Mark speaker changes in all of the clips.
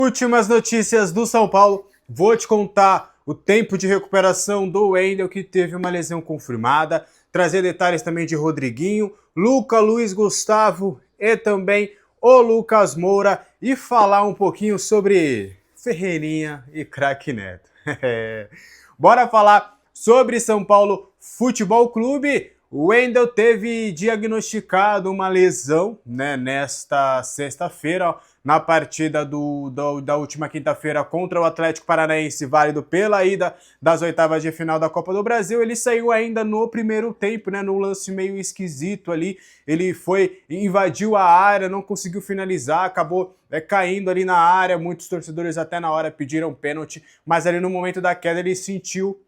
Speaker 1: Últimas notícias do São Paulo. Vou te contar o tempo de recuperação do Wendel, que teve uma lesão confirmada. Trazer detalhes também de Rodriguinho, Luiz Gustavo e também o Lucas Moura. E falar um pouquinho sobre Ferreirinha e Craque Neto. Bora falar sobre São Paulo Futebol Clube. O Wendel teve diagnosticado uma lesão, né, nesta sexta-feira, na partida da última quinta-feira contra o Atlético Paranaense, válido pela ida das oitavas de final da Copa do Brasil. Ele saiu ainda no primeiro tempo, né, num lance meio esquisito ali. Ele invadiu a área, não conseguiu finalizar, acabou caindo ali na área. Muitos torcedores até na hora pediram pênalti, mas ali no momento da queda ele sentiu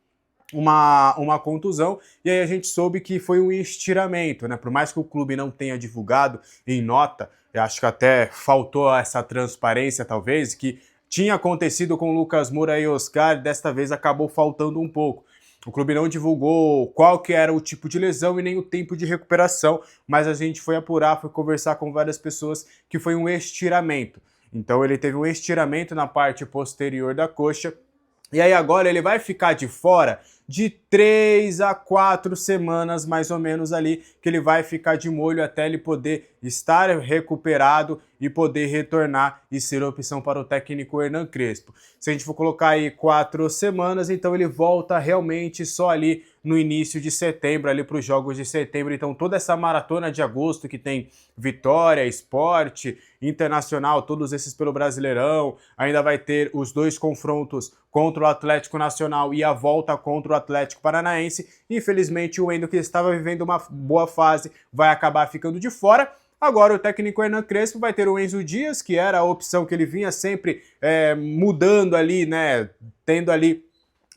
Speaker 1: uma contusão, e aí a gente soube que foi um estiramento, né? Por mais que o clube não tenha divulgado em nota, eu acho que até faltou essa transparência, talvez, que tinha acontecido com o Lucas Moura e Oscar, desta vez acabou faltando um pouco. O clube não divulgou qual que era o tipo de lesão e nem o tempo de recuperação, mas a gente foi apurar, foi conversar com várias pessoas que foi um estiramento. Então ele teve um estiramento na parte posterior da coxa, e aí agora ele vai ficar de fora de 3 a 4 semanas, mais ou menos ali, que ele vai ficar de molho até ele poder estar recuperado e poder retornar e ser opção para o técnico Hernan Crespo. Se a gente for colocar aí 4 semanas, então ele volta realmente só ali no início de setembro, ali para os jogos de setembro. Então toda essa maratona de agosto que tem Vitória, Sport, Internacional, todos esses pelo Brasileirão, ainda vai ter os dois confrontos contra o Atlético Nacional e a volta contra o Atlético Paranaense. Infelizmente o Wendel, que estava vivendo uma boa fase, vai acabar ficando de fora. Agora o técnico Hernan Crespo vai ter o Enzo Dias, que era a opção que ele vinha sempre mudando ali, né, tendo ali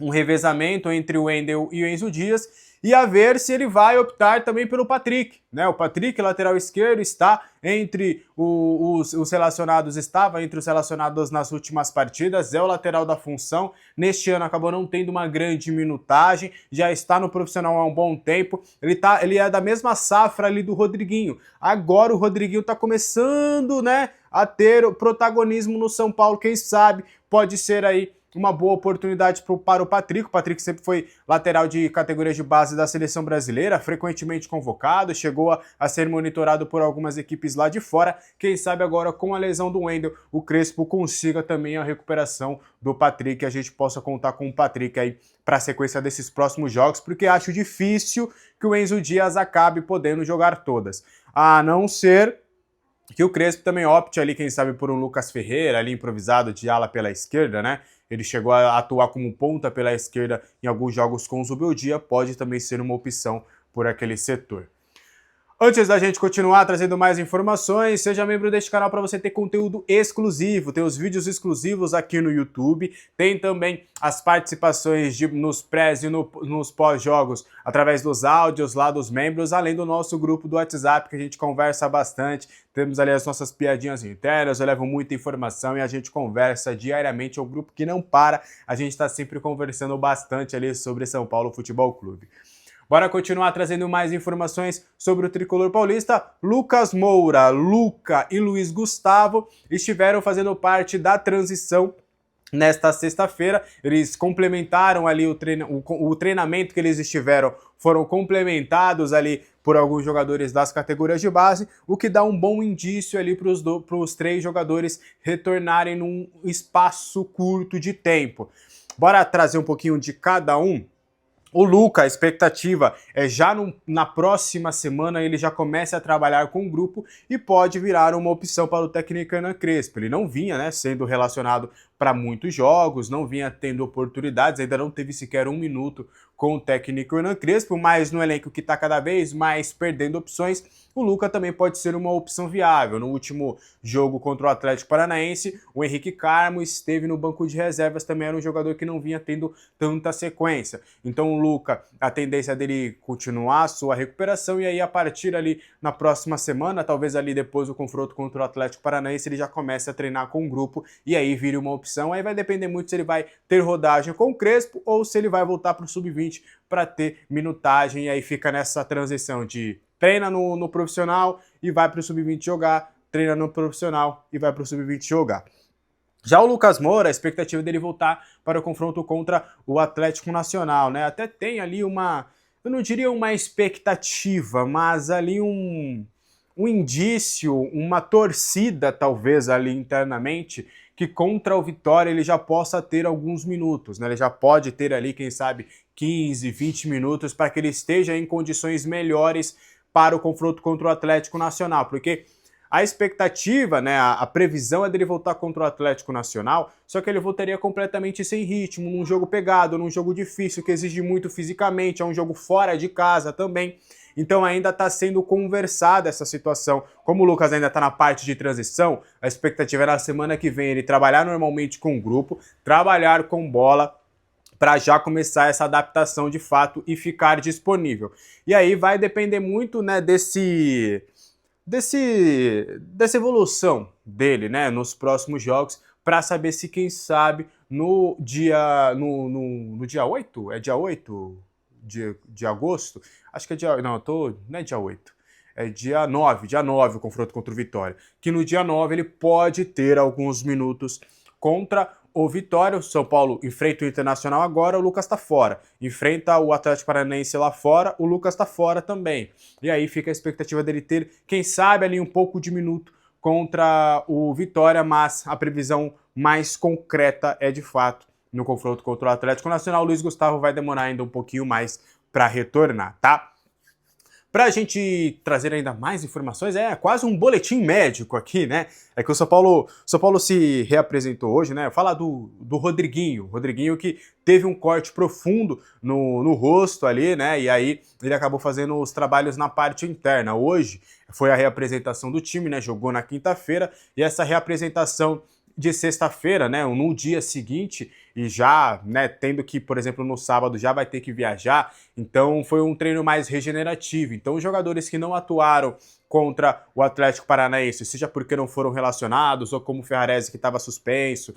Speaker 1: um revezamento entre o Wendel e o Enzo Dias, e a ver se ele vai optar também pelo Patrick, né? O Patrick, lateral esquerdo, está entre os relacionados, estava entre os relacionados nas últimas partidas, é o lateral da função. Neste ano acabou não tendo uma grande minutagem, já está no profissional há um bom tempo. Ele é da mesma safra ali do Rodriguinho. Agora o Rodriguinho está começando, né, a ter o protagonismo no São Paulo. Quem sabe pode ser aí uma boa oportunidade para o Patrick. O Patrick sempre foi lateral de categorias de base da seleção brasileira, frequentemente convocado, chegou a ser monitorado por algumas equipes lá de fora. Quem sabe agora, com a lesão do Wendel, o Crespo consiga também a recuperação do Patrick, e a gente possa contar com o Patrick aí para a sequência desses próximos jogos, porque acho difícil que o Enzo Dias acabe podendo jogar todas, a não ser que o Crespo também opte ali, quem sabe, por um Lucas Ferreira, ali improvisado de ala pela esquerda, né? Ele chegou a atuar como ponta pela esquerda em alguns jogos com o Zubeldia, pode também ser uma opção por aquele setor. Antes da gente continuar trazendo mais informações, seja membro deste canal para você ter conteúdo exclusivo, tem os vídeos exclusivos aqui no YouTube, tem também as participações nos prés e nos pós-jogos através dos áudios lá dos membros, além do nosso grupo do WhatsApp, que a gente conversa bastante, temos ali as nossas piadinhas internas, eu levo muita informação e a gente conversa diariamente, é um grupo que não para, a gente está sempre conversando bastante ali sobre São Paulo Futebol Clube. Bora continuar trazendo mais informações sobre o tricolor paulista. Lucas Moura, Luca e Luiz Gustavo estiveram fazendo parte da transição nesta sexta-feira. Eles complementaram ali o treinamento que eles estiveram, foram complementados ali por alguns jogadores das categorias de base, o que dá um bom indício ali para os três jogadores retornarem num espaço curto de tempo. Bora trazer um pouquinho de cada um. O Luca, a expectativa é já na próxima semana ele já comece a trabalhar com o grupo e pode virar uma opção para o técnico Hernan Crespo. Ele não vinha, né, sendo relacionado para muitos jogos, não vinha tendo oportunidades, ainda não teve sequer um minuto com o técnico Hernan Crespo, mas no elenco que está cada vez mais perdendo opções, o Luca também pode ser uma opção viável. No último jogo contra o Atlético Paranaense, o Henrique Carmo esteve no banco de reservas, também era um jogador que não vinha tendo tanta sequência. Então o Luca, a tendência dele continuar a sua recuperação, e aí a partir ali na próxima semana, talvez ali depois do confronto contra o Atlético Paranaense, ele já comece a treinar com o grupo e aí vire uma opção. Aí vai depender muito se ele vai ter rodagem com o Crespo ou se ele vai voltar para o Sub-20 para ter minutagem, e aí fica nessa transição de treina no profissional e vai para o Sub-20 jogar, treina no profissional e vai para o Sub-20 jogar. Já o Lucas Moura, a expectativa dele voltar para o confronto contra o Atlético Nacional, né? Até tem ali uma, eu não diria uma expectativa, mas ali um indício, uma torcida talvez ali internamente, que contra o Vitória ele já possa ter alguns minutos, né? Ele já pode ter ali, quem sabe, 15, 20 minutos para que ele esteja em condições melhores para o confronto contra o Atlético Nacional, porque a expectativa, né, a previsão é dele voltar contra o Atlético Nacional, só que ele voltaria completamente sem ritmo, num jogo pegado, num jogo difícil, que exige muito fisicamente, é um jogo fora de casa também. Então ainda está sendo conversada essa situação. Como o Lucas ainda está na parte de transição, a expectativa é na semana que vem ele trabalhar normalmente com o grupo, trabalhar com bola, para já começar essa adaptação de fato e ficar disponível. E aí vai depender muito, né, dessa evolução dele, né, nos próximos jogos, para saber se, quem sabe, no dia 8? É dia 8 de agosto? Acho que é dia... Não, não é dia 8. É dia 9 o confronto contra o Vitória. Que no dia 9 ele pode ter alguns minutos contra o Vitória. O São Paulo enfrenta o Internacional agora, o Lucas tá fora. Enfrenta o Atlético Paranaense lá fora, o Lucas tá fora também. E aí fica a expectativa dele ter, quem sabe, ali um pouco de minuto contra o Vitória, mas a previsão mais concreta é de fato no confronto contra o Atlético Nacional. O Luiz Gustavo vai demorar ainda um pouquinho mais para retornar, tá? Para a gente trazer ainda mais informações, é quase um boletim médico aqui, né? É que o São Paulo se reapresentou hoje, né? Falar do Rodriguinho. Rodriguinho que teve um corte profundo no rosto ali, né? E aí ele acabou fazendo os trabalhos na parte interna. Hoje foi a reapresentação do time, né? Jogou na quinta-feira e essa reapresentação de sexta-feira, né, no dia seguinte, e já, né, tendo que, por exemplo, no sábado já vai ter que viajar, então foi um treino mais regenerativo. Então os jogadores que não atuaram contra o Atlético Paranaense, seja porque não foram relacionados, ou como o Ferrarese que estava suspenso,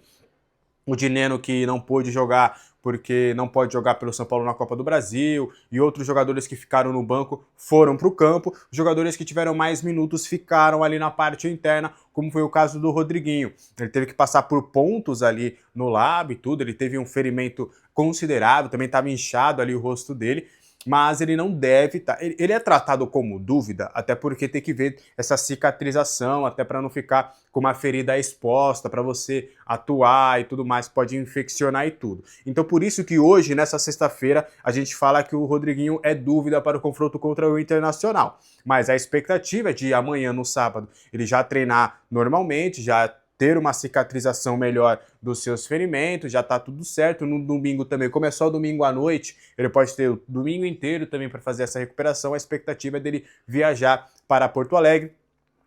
Speaker 1: o Dineno que não pôde jogar porque não pode jogar pelo São Paulo na Copa do Brasil, e outros jogadores que ficaram no banco foram para o campo. Os jogadores que tiveram mais minutos ficaram ali na parte interna, como foi o caso do Rodriguinho. Ele teve que passar por pontos ali no lábio e tudo, ele teve um ferimento considerável, também estava inchado ali o rosto dele, mas ele não deve estar... Ele é tratado como dúvida, até porque tem que ver essa cicatrização, até para não ficar com uma ferida exposta, para você atuar e tudo mais, pode infeccionar e tudo. Então por isso que hoje, nessa sexta-feira, a gente fala que o Rodriguinho é dúvida para o confronto contra o Internacional. Mas a expectativa é de amanhã, no sábado, ele já treinar normalmente, já ter uma cicatrização melhor dos seus ferimentos, já tá tudo certo. No domingo também, como é só domingo à noite, ele pode ter o domingo inteiro também para fazer essa recuperação. A expectativa é dele viajar para Porto Alegre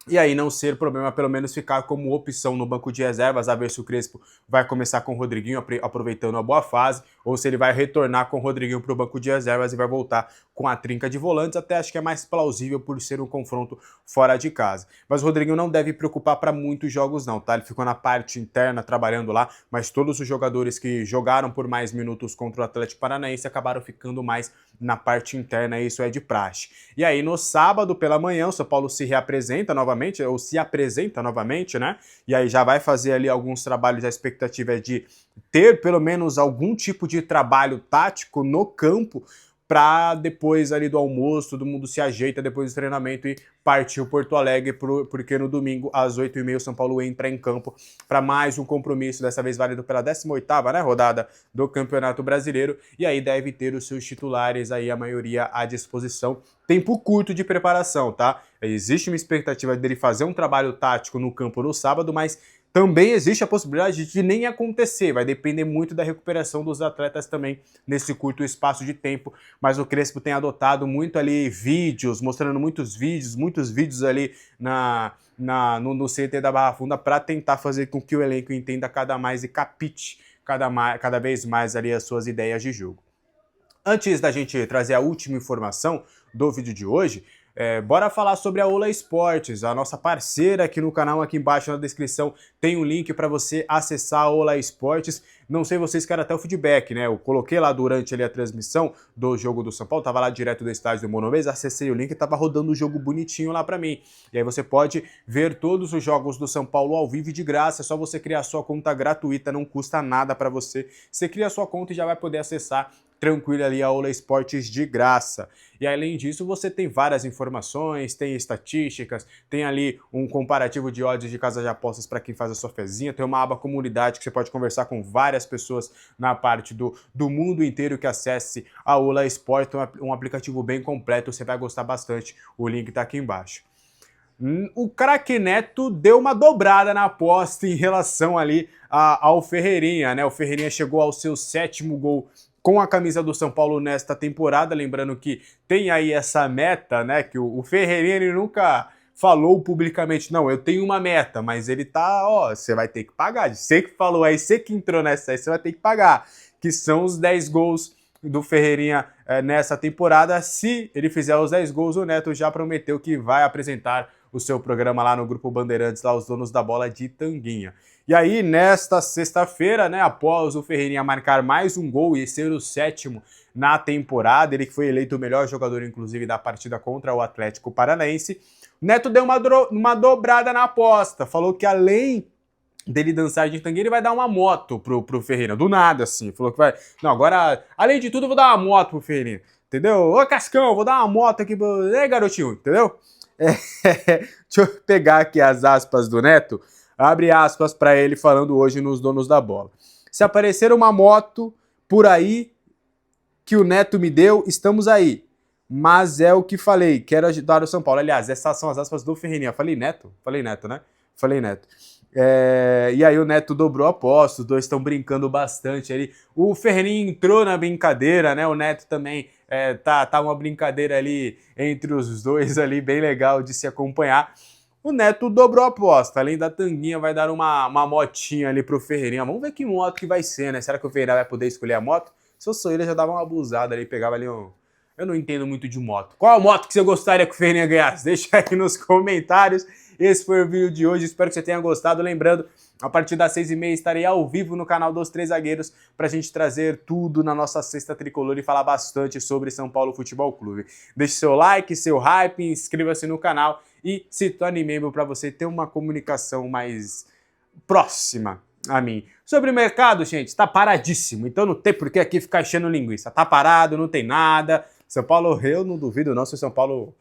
Speaker 1: e aí não ser problema, pelo menos ficar como opção no banco de reservas, a ver se o Crespo vai começar com o Rodriguinho aproveitando a boa fase, ou se ele vai retornar com o Rodriguinho para o banco de reservas e vai voltar com a trinca de volantes. Até acho que é mais plausível por ser um confronto fora de casa. Mas o Rodriguinho não deve preocupar para muitos jogos não, tá? Ele ficou na parte interna trabalhando lá, mas todos os jogadores que jogaram por mais minutos contra o Atlético Paranaense acabaram ficando mais na parte interna, e isso é de praxe. E aí no sábado pela manhã o São Paulo se reapresenta novamente, ou se apresenta novamente, né? E aí já vai fazer ali alguns trabalhos, a expectativa é de ter pelo menos algum tipo de trabalho tático no campo, para depois ali do almoço, todo mundo se ajeita depois do treinamento e partiu Porto Alegre, porque no domingo às 8h30 o São Paulo entra em campo para mais um compromisso, dessa vez válido pela 18ª, né, rodada do Campeonato Brasileiro, e aí deve ter os seus titulares aí, a maioria à disposição. Tempo curto de preparação, tá? Existe uma expectativa dele fazer um trabalho tático no campo no sábado, mas também existe a possibilidade de nem acontecer, vai depender muito da recuperação dos atletas também nesse curto espaço de tempo, mas o Crespo tem adotado muito ali vídeos, mostrando muitos vídeos ali no CT da Barra Funda para tentar fazer com que o elenco entenda cada mais e capite cada vez mais ali as suas ideias de jogo. Antes da gente trazer a última informação do vídeo de hoje, Bora falar sobre a Ola Esportes, a nossa parceira aqui no canal. Aqui embaixo na descrição tem um link para você acessar a Ola Esportes. Não sei vocês querem até o feedback, né? Eu coloquei lá durante ali a transmissão do jogo do São Paulo, tava lá direto do estádio do Morumbi, acessei o link e tava rodando o jogo bonitinho lá para mim. E aí você pode ver todos os jogos do São Paulo ao vivo e de graça, é só você criar sua conta gratuita, não custa nada para você. Você cria sua conta e já vai poder acessar tranquilo ali a Ola Esportes de graça. E além disso, você tem várias informações, tem estatísticas, tem ali um comparativo de odds de casa de apostas para quem faz a sua fezinha, tem uma aba comunidade que você pode conversar com várias pessoas na parte do mundo inteiro que acesse a Ola Esportes, um aplicativo bem completo, você vai gostar bastante, o link está aqui embaixo. O craque Neto deu uma dobrada na aposta em relação ali ao Ferreirinha, né? O Ferreirinha chegou ao seu 7º gol com a camisa do São Paulo nesta temporada, lembrando que tem aí essa meta, né, que o Ferreirinha ele nunca falou publicamente, não, eu tenho uma meta, mas ele tá, ó, você vai ter que pagar, você que falou aí, você que entrou nessa aí, você vai ter que pagar, que são os 10 gols do Ferreirinha nessa temporada. Se ele fizer os 10 gols, o Neto já prometeu que vai apresentar o seu programa lá no Grupo Bandeirantes, lá os donos da bola de Tanguinha. E aí, nesta sexta-feira, né, após o Ferreirinha marcar mais um gol e ser o 7º na temporada, ele que foi eleito o melhor jogador, inclusive, da partida contra o Atlético Paranaense, Neto deu uma dobrada na aposta, falou que além dele dançar de Tanguinha, ele vai dar uma moto pro Ferreirinha, do nada, assim, falou que vai... Não, agora, além de tudo, eu vou dar uma moto pro Ferreirinha, entendeu? Ô, Cascão, vou dar uma moto aqui pro... Ei, garotinho, entendeu? Deixa eu pegar aqui as aspas do Neto, abre aspas para ele falando hoje nos Donos da Bola. Se aparecer uma moto por aí que o Neto me deu, estamos aí. Mas é o que falei, quero ajudar o São Paulo. Aliás, essas são as aspas do Ferreirinha. Falei Neto? Falei Neto, né? Falei Neto. E aí o Neto dobrou a aposta, os dois estão brincando bastante ali. O Ferreirinha entrou na brincadeira, né? O Neto também tá uma brincadeira ali entre os dois ali, bem legal de se acompanhar. O Neto dobrou a aposta, além da Tanguinha vai dar uma motinha ali pro Ferreirinha. Vamos ver que moto que vai ser, né? Será que o Ferreirinha vai poder escolher a moto? Se eu sou ele, eu já dava uma abusada ali, pegava ali um... Eu não entendo muito de moto. Qual a moto que você gostaria que o Ferreirinha ganhasse? Deixa aí nos comentários. Esse foi o vídeo de hoje, espero que você tenha gostado. Lembrando, a partir das 6h30 estarei ao vivo no canal dos Três Zagueiros pra gente trazer tudo na nossa Sexta Tricolor e falar bastante sobre São Paulo Futebol Clube. Deixe seu like, seu hype, inscreva-se no canal e se torne membro para você ter uma comunicação mais próxima a mim. Sobre o mercado, gente, tá paradíssimo, então não tem por que aqui ficar enchendo linguiça. Tá parado, não tem nada. São Paulo, eu não duvido não se o São Paulo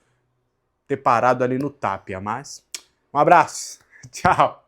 Speaker 1: ter parado ali no Tapia, mas... Um abraço, tchau!